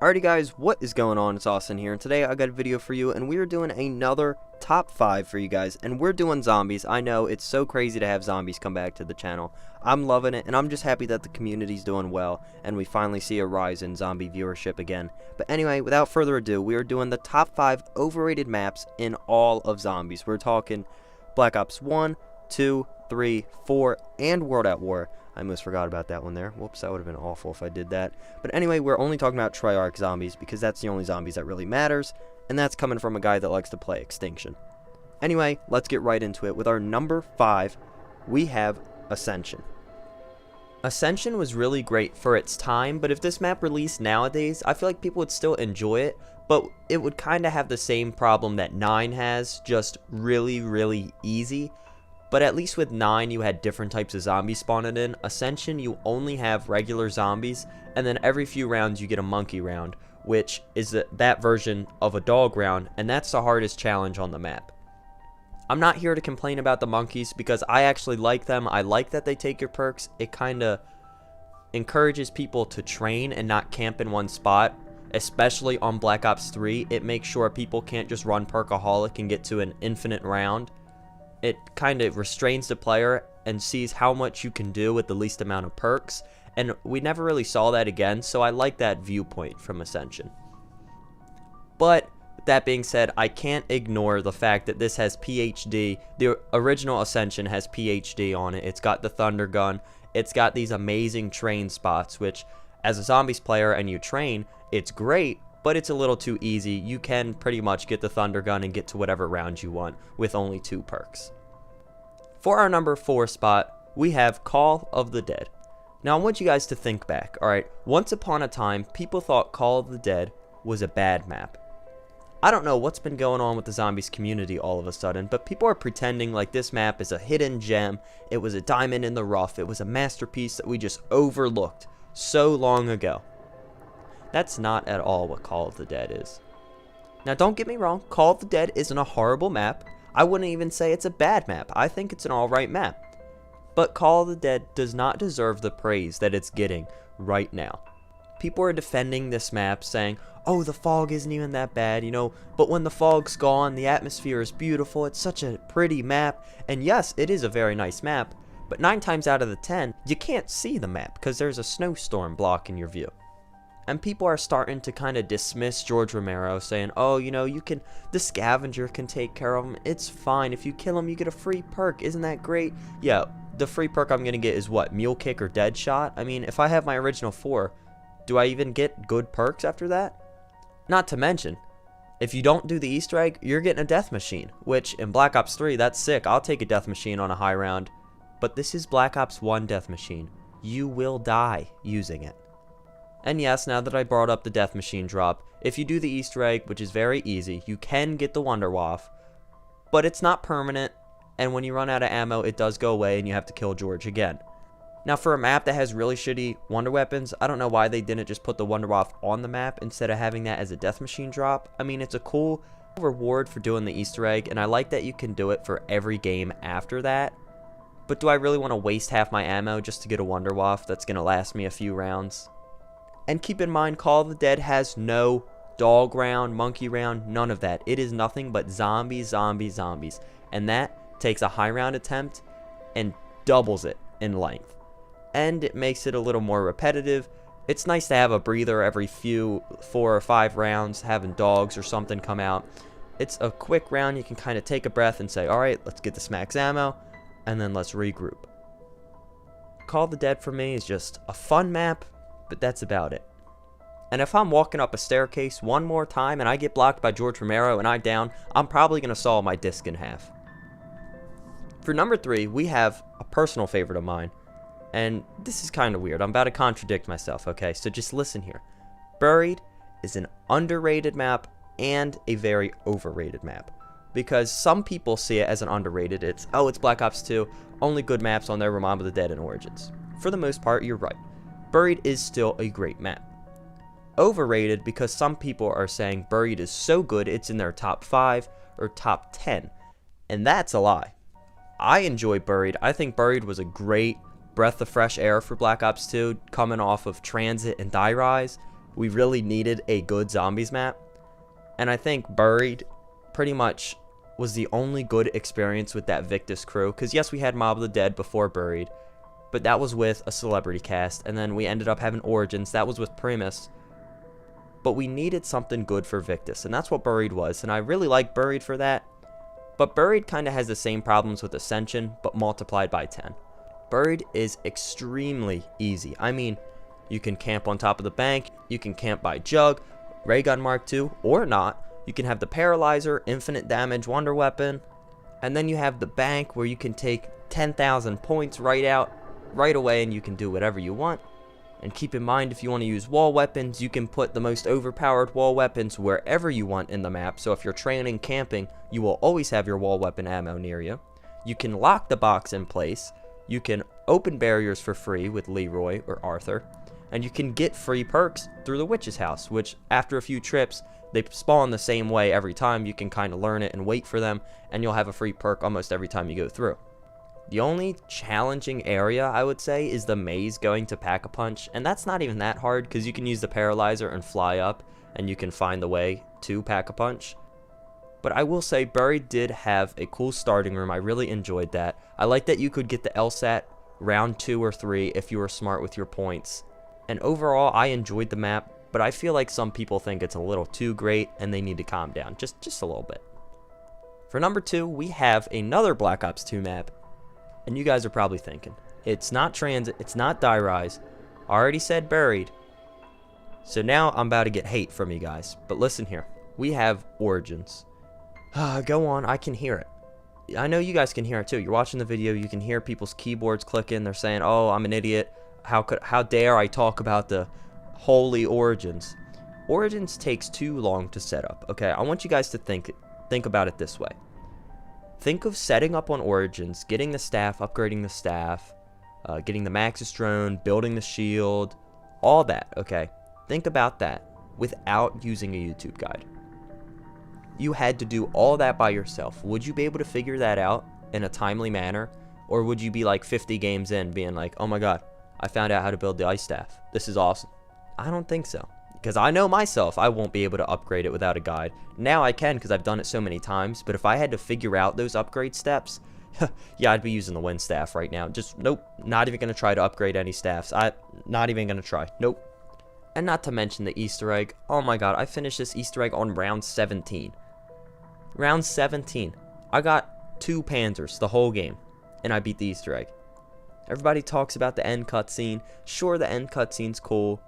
Alrighty guys, what is going on? It's Austin here, and today I got a video for you, and we are doing another top 5 for you guys, and we're doing zombies. I know, it's so crazy to have zombies come back to the channel. I'm loving it, and I'm just happy that the community's doing well, and we finally see a rise in zombie viewership again. But anyway, without further ado, we are doing the top 5 overrated maps in all of zombies. We're talking Black Ops 1, 2, 3, 4, and World at War. I almost forgot about that one there. Whoops, that would have been awful if I did that. But anyway, we're only talking about Treyarch zombies because that's the only zombies that really matters, and that's coming from a guy that likes to play Extinction. Anyway, let's get right into it. With our number 5, we have Ascension. Ascension was really great for its time, but if this map released nowadays, I feel like people would still enjoy it, but it would kind of have the same problem that 9 has, just really easy. But at least with 9, you had different types of zombies spawning in. Ascension, you only have regular zombies, and then every few rounds you get a monkey round, which is that version of a dog round, and that's the hardest challenge on the map. I'm not here to complain about the monkeys, because I actually like them. I like that they take your perks. It kind of encourages people to train and not camp in one spot, especially on Black Ops 3. It makes sure people can't just run Perkaholic and get to an infinite round. It kind of restrains the player and sees how much you can do with the least amount of perks, and we never really saw that again, so I like that viewpoint from Ascension. But that being said, I can't ignore the fact that this has PhD. The original Ascension has PhD on it. It's got the Thunder Gun. It's got these amazing train spots, which as a zombies player and you train, it's great, but it's a little too easy. You can pretty much get the Thunder Gun and get to whatever round you want with only 2 perks. For our number 4 spot, we have Call of the Dead. Now I want you guys to think back, alright? Once upon a time, people thought Call of the Dead was a bad map. I don't know what's been going on with the zombies community all of a sudden, but people are pretending like this map is a hidden gem. It was a diamond in the rough. It was a masterpiece that we just overlooked so long ago. That's not at all what Call of the Dead is. Now don't get me wrong, Call of the Dead isn't a horrible map. I wouldn't even say it's a bad map. I think it's an alright map. But Call of the Dead does not deserve the praise that it's getting right now. People are defending this map saying, oh, the fog isn't even that bad, you know, but when the fog's gone, the atmosphere is beautiful, it's such a pretty map, and yes, it is a very nice map, but 9 times out of the 10, you can't see the map because there's a snowstorm blocking your view. And people are starting to kind of dismiss George Romero, saying, oh, you know, the scavenger can take care of him. It's fine. If you kill him, you get a free perk. Isn't that great? Yeah, the free perk I'm going to get is what? Mule Kick or Dead Shot? I mean, if I have my original 4, do I even get good perks after that? Not to mention, if you don't do the Easter egg, you're getting a death machine, which in Black Ops 3, that's sick. I'll take a death machine on a high round. But this is Black Ops 1 death machine. You will die using it. And yes, now that I brought up the death machine drop, if you do the Easter egg, which is very easy, you can get the Wonder Waff, but it's not permanent, and when you run out of ammo, it does go away and you have to kill George again. Now for a map that has really shitty wonder weapons, I don't know why they didn't just put the Wonder Waff on the map instead of having that as a death machine drop. I mean, it's a cool reward for doing the Easter egg, and I like that you can do it for every game after that. But do I really want to waste half my ammo just to get a Wonder Waff that's going to last me a few rounds? And keep in mind, Call of the Dead has no dog round, monkey round, none of that. It is nothing but zombies. And that takes a high round attempt and doubles it in length. And it makes it a little more repetitive. It's nice to have a breather every 4 or 5 rounds, having dogs or something come out. It's a quick round. You can kind of take a breath and say, alright, let's get this max ammo, and then let's regroup. Call of the Dead for me is just a fun map, but that's about it. And if I'm walking up a staircase one more time and I get blocked by George Romero and I'm down, I'm probably going to saw my disc in half. For number 3, we have a personal favorite of mine. And this is kind of weird. I'm about to contradict myself, okay? So just listen here. Buried is an underrated map and a very overrated map. Because some people see it as an underrated. It's Black Ops 2. Only good maps on there were Mob of the Dead and Origins. For the most part, you're right. Buried is still a great map. Overrated because some people are saying Buried is so good it's in their top 5 or top 10. And that's a lie. I enjoy Buried. I think Buried was a great breath of fresh air for Black Ops 2, coming off of Transit and Die Rise. we really needed a good zombies map. And I think Buried pretty much was the only good experience with that Victus crew. Because yes, we had Mob of the Dead before Buried, but that was with a celebrity cast. And then we ended up having Origins. That was with Primus. But we needed something good for Victus, and that's what Buried was. And I really like Buried for that. But Buried kind of has the same problems with Ascension, but multiplied by 10. Buried is extremely easy. I mean, you can camp on top of the bank, you can camp by Jug, Raygun Mark II, or not. You can have the Paralyzer, Infinite Damage Wonder Weapon, and then you have the bank where you can take 10,000 points right away, and you can do whatever you want. And keep in mind, if you want to use wall weapons, you can put the most overpowered wall weapons wherever you want in the map. So if you're training camping, you will always have your wall weapon ammo near you. You can lock the box in place. You can open barriers for free with Leroy or Arthur. And you can get free perks through the witch's house, which after a few trips, they spawn the same way every time. You can kind of learn it and wait for them, and you'll have a free perk almost every time you go through. The only challenging area, I would say, is the maze going to Pack-a-Punch, and that's not even that hard because you can use the Paralyzer and fly up, and you can find the way to Pack-a-Punch. But I will say, Buried did have a cool starting room. I really enjoyed that. I like that you could get the LSAT round 2 or 3 if you were smart with your points. And overall, I enjoyed the map, but I feel like some people think it's a little too great, and they need to calm down just a little bit. For number 2, we have another Black Ops 2 map. And you guys are probably thinking, it's not Transit, it's not Die Rise. I already said Buried. So now I'm about to get hate from you guys. But listen here, we have Origins. Go on, I can hear it. I know you guys can hear it too. You're watching the video, you can hear people's keyboards clicking. They're saying, oh, I'm an idiot. How dare I talk about the holy Origins. Origins takes too long to set up. Okay, I want you guys to think about it this way. Think of setting up on Origins, getting the staff, upgrading the staff, getting the Maxis drone, building the shield, all that, okay? Think about that without using a YouTube guide. You had to do all that by yourself. Would you be able to figure that out in a timely manner? Or would you be like 50 games in being like, oh my god, I found out how to build the ice staff. This is awesome. I don't think so. Because I know myself, I won't be able to upgrade it without a guide. Now I can because I've done it so many times, but if I had to figure out those upgrade steps, yeah, I'd be using the wind staff right now. Just, nope, not even going to try to upgrade any staffs. Not even going to try. Nope. And not to mention the Easter egg. Oh my god, I finished this Easter egg on round 17. Round 17. I got 2 Panzers the whole game, and I beat the Easter egg. Everybody talks about the end cutscene. Sure, the end cutscene's cool.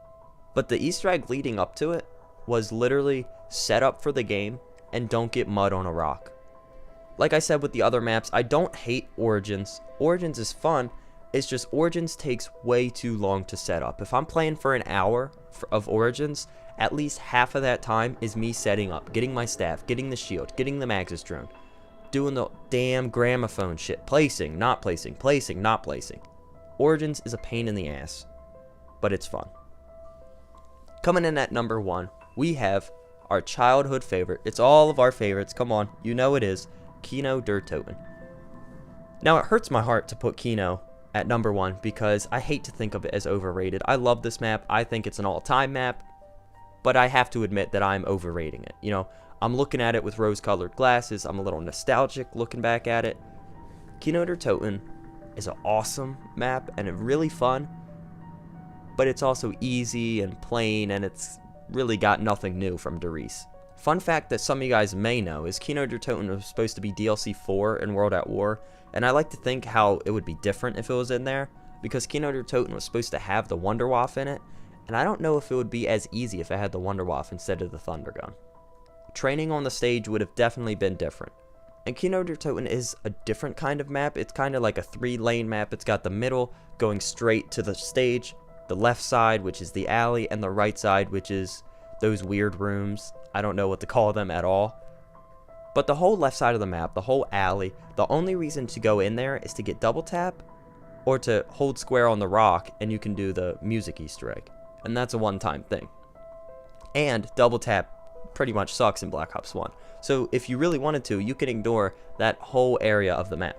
But the Easter egg leading up to it was literally set up for the game and don't get mud on a rock. Like I said with the other maps, I don't hate Origins. Origins is fun. It's just Origins takes way too long to set up. If I'm playing for an hour of Origins, at least half of that time is me setting up, getting my staff, getting the shield, getting the Maxis drone, doing the damn gramophone shit, placing, not placing, placing, not placing. Origins is a pain in the ass, but it's fun. Coming in at number 1, we have our childhood favorite. It's all of our favorites. Come on, you know it is. Kino Der Toten. Now, it hurts my heart to put Kino at number 1 because I hate to think of it as overrated. I love this map. I think it's an all-time map, but I have to admit that I'm overrating it. You know, I'm looking at it with rose-colored glasses. I'm a little nostalgic looking back at it. Kino Der Toten is an awesome map and it's really fun. But it's also easy and plain, and it's really got nothing new from Derice. Fun fact that some of you guys may know is Kino Der Toten was supposed to be DLC 4 in World at War, and I like to think how it would be different if it was in there, because Kino Der Toten was supposed to have the Wunderwaffe in it, and I don't know if it would be as easy if it had the Wunderwaffe instead of the Thunder Gun. Training on the stage would have definitely been different. And Kino Der Toten is a different kind of map. It's kind of like a 3-lane map. It's got the middle going straight to the stage, the left side, which is the alley, and the right side, which is those weird rooms. I don't know what to call them at all. But the whole left side of the map, the whole alley, the only reason to go in there is to get double tap or to hold square on the rock, and you can do the music Easter egg. And that's a one-time thing. And double tap pretty much sucks in Black Ops 1. So if you really wanted to, you can ignore that whole area of the map.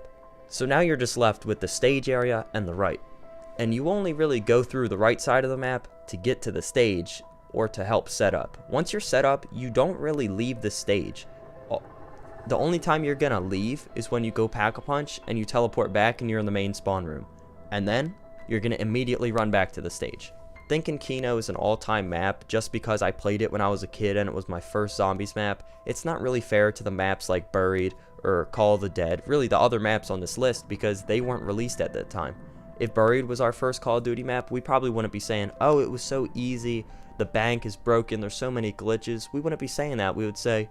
So now you're just left with the stage area and the right. And you only really go through the right side of the map to get to the stage or to help set up. Once you're set up, you don't really leave the stage. The only time you're gonna leave is when you go pack-a-punch and you teleport back and you're in the main spawn room. And then you're gonna immediately run back to the stage. Thinking Kino is an all-time map just because I played it when I was a kid and it was my first zombies map, it's not really fair to the maps like Buried or Call of the Dead, really the other maps on this list, because they weren't released at that time. If Buried was our first Call of Duty map, we probably wouldn't be saying, oh, it was so easy, the bank is broken, there's so many glitches. We wouldn't be saying that. We would say,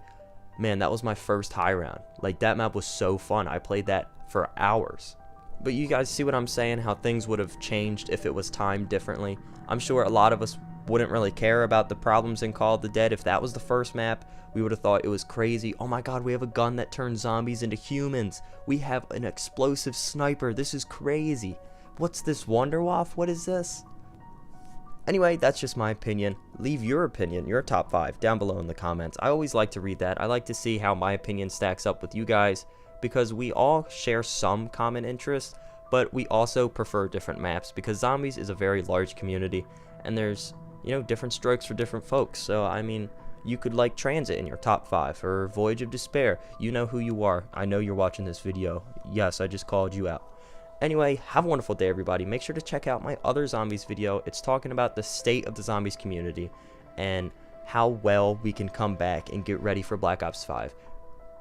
man, that was my first high round. Like, that map was so fun. I played that for hours. But you guys see what I'm saying, how things would have changed if it was timed differently. I'm sure a lot of us wouldn't really care about the problems in Call of the Dead. If that was the first map, we would have thought it was crazy. Oh my god, we have a gun that turns zombies into humans. We have an explosive sniper. This is crazy. What's this, Wonderwaff? What is this? Anyway, that's just my opinion. Leave your opinion, your top 5, down below in the comments. I always like to read that. I like to see how my opinion stacks up with you guys, because we all share some common interests, but we also prefer different maps, because zombies is a very large community, and there's, you know, different strokes for different folks. So, I mean, you could like Transit in your top 5, or Voyage of Despair. You know who you are. I know you're watching this video. Yes, I just called you out. Anyway, have a wonderful day, everybody. Make sure to check out my other zombies video. It's talking about the state of the zombies community and how well we can come back and get ready for Black Ops 5.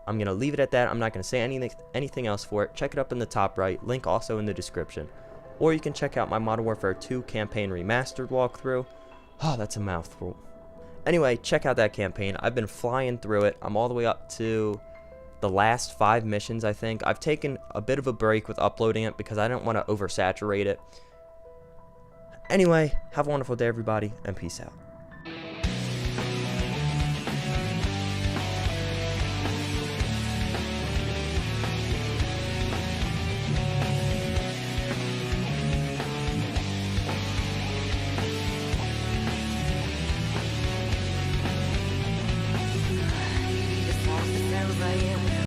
I'm going to leave it at that. I'm not going to say anything else for it. Check it up in the top right. Link also in the description. Or you can check out my Modern Warfare 2 campaign remastered walkthrough. Oh, that's a mouthful. Anyway, check out that campaign. I've been flying through it. I'm all the way up to the last 5 missions, I think. I've taken a bit of a break with uploading it because I don't want to oversaturate it. Anyway, have a wonderful day, everybody, and peace out. I am